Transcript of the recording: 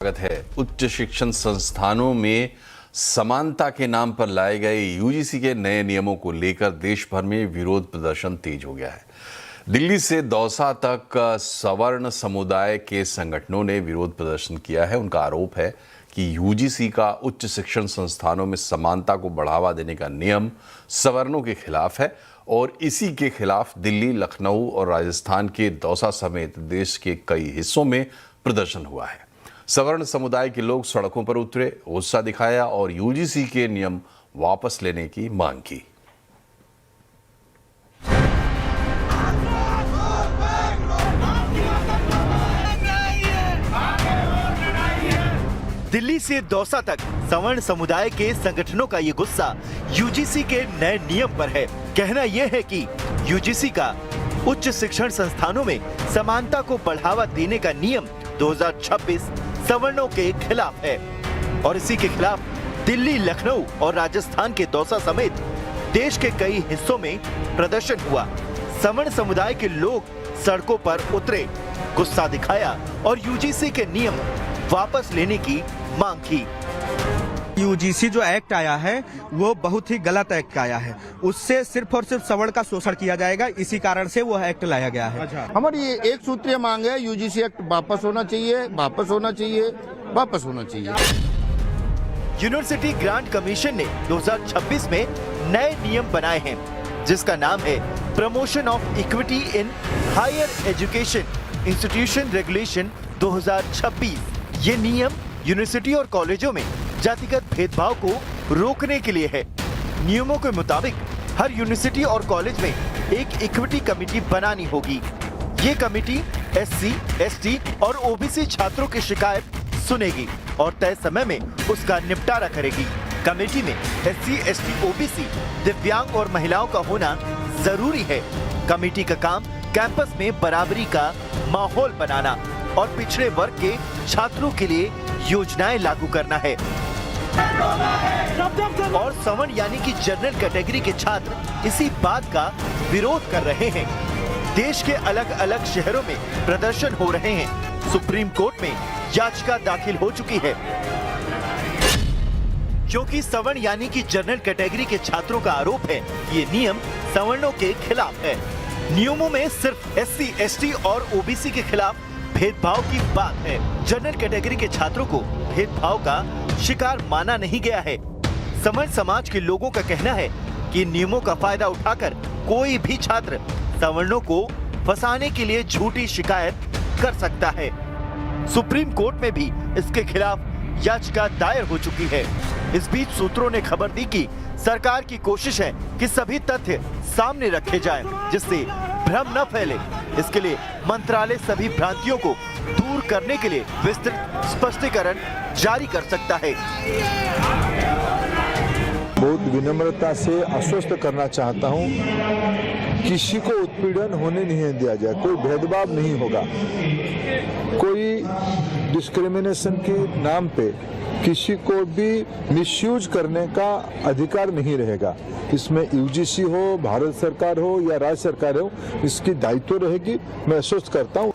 स्वागत है। उच्च शिक्षण संस्थानों में समानता के नाम पर लाए गए यूजीसी के नए नियमों को लेकर देश भर में विरोध प्रदर्शन तेज हो गया है। दिल्ली से दौसा तक सवर्ण समुदाय के संगठनों ने विरोध प्रदर्शन किया है। उनका आरोप है कि यूजीसी का उच्च शिक्षण संस्थानों में समानता को बढ़ावा देने का नियम सवर्णों के खिलाफ है और इसी के खिलाफ दिल्ली, लखनऊ और राजस्थान के दौसा समेत देश के कई हिस्सों में प्रदर्शन हुआ है। सवर्ण समुदाय के लोग सड़कों पर उतरे, गुस्सा दिखाया और यूजीसी के नियम वापस लेने की मांग की। दिल्ली से दौसा तक सवर्ण समुदाय के संगठनों का ये गुस्सा यूजीसी के नए नियम पर है। कहना यह है कि यूजीसी का उच्च शिक्षण संस्थानों में समानता को बढ़ावा देने का नियम 2026 सवर्णों के खिलाफ है और इसी के खिलाफ दिल्ली, लखनऊ और राजस्थान के दौसा समेत देश के कई हिस्सों में प्रदर्शन हुआ। सवर्ण समुदाय के लोग सड़कों पर उतरे, गुस्सा दिखाया और यूजीसी के नियम वापस लेने की मांग की। यूजीसी जो एक्ट आया है वो बहुत ही गलत एक्ट आया है। उससे सिर्फ और सिर्फ सवर्ण का शोषण किया जाएगा, इसी कारण से वो एक्ट लाया गया है। हमारी ये एक सूत्रीय मांग है, यूजीसी एक्ट वापस होना चाहिए, वापस होना चाहिए, वापस होना चाहिए। यूनिवर्सिटी ग्रांट कमीशन ने 2026 में नए नियम बनाए हैं, जिसका नाम है promotion of equity in higher education institution regulation 2026। ये नियम यूनिवर्सिटी और कॉलेजों में जातिगत भेदभाव को रोकने के लिए है। नियमों के मुताबिक हर यूनिवर्सिटी और कॉलेज में एक इक्विटी कमेटी बनानी होगी। ये कमेटी एससी, एसटी और ओबीसी छात्रों की शिकायत सुनेगी और तय समय में उसका निपटारा करेगी। कमेटी में एससी, एसटी, ओबीसी, दिव्यांग और महिलाओं का होना जरूरी है। कमेटी का काम कैंपस में बराबरी का माहौल बनाना और पिछड़े वर्ग के छात्रों के लिए योजनाएं लागू करना है। और सवर्ण यानी कि जनरल कैटेगरी के छात्र इसी बात का विरोध कर रहे हैं। देश के अलग अलग शहरों में प्रदर्शन हो रहे हैं। सुप्रीम कोर्ट में याचिका दाखिल हो चुकी है, क्योंकि सवर्ण यानी कि जनरल कैटेगरी के छात्रों का आरोप है कि ये नियम सवर्णों के खिलाफ है। नियमों में सिर्फ एससी, एसटी और ओबीसी के खिलाफ भेदभाव की बात है। जनरल कैटेगरी के छात्रों को भेदभाव का शिकार माना नहीं गया है। सवर्ण समाज के लोगों का कहना है कि नियमों का फायदा उठाकर कोई भी छात्र सवर्णों को फंसाने के लिए झूठी शिकायत कर सकता है। सुप्रीम कोर्ट में भी इसके खिलाफ याचिका दायर हो चुकी है। इस बीच सूत्रों ने खबर दी कि सरकार की कोशिश है कि सभी तथ्य सामने रखे जाएं, जिससे भ्रम न फैले। इसके लिए मंत्रालय सभी भ्रांतियों को दूर करने के लिए विस्तृत स्पष्टीकरण जारी कर सकता है। बहुत विनम्रता से आश्वस्त करना चाहता हूं, किसी को उत्पीड़न होने नहीं दिया जाए, कोई भेदभाव नहीं होगा, कोई डिस्क्रिमिनेशन के नाम पे किसी को भी मिसयूज करने का अधिकार नहीं रहेगा। इसमें यूजीसी हो, भारत सरकार हो या राज्य सरकार हो, इसकी दायित्व रहेगी। मैं आश्वस्त करता हूँ।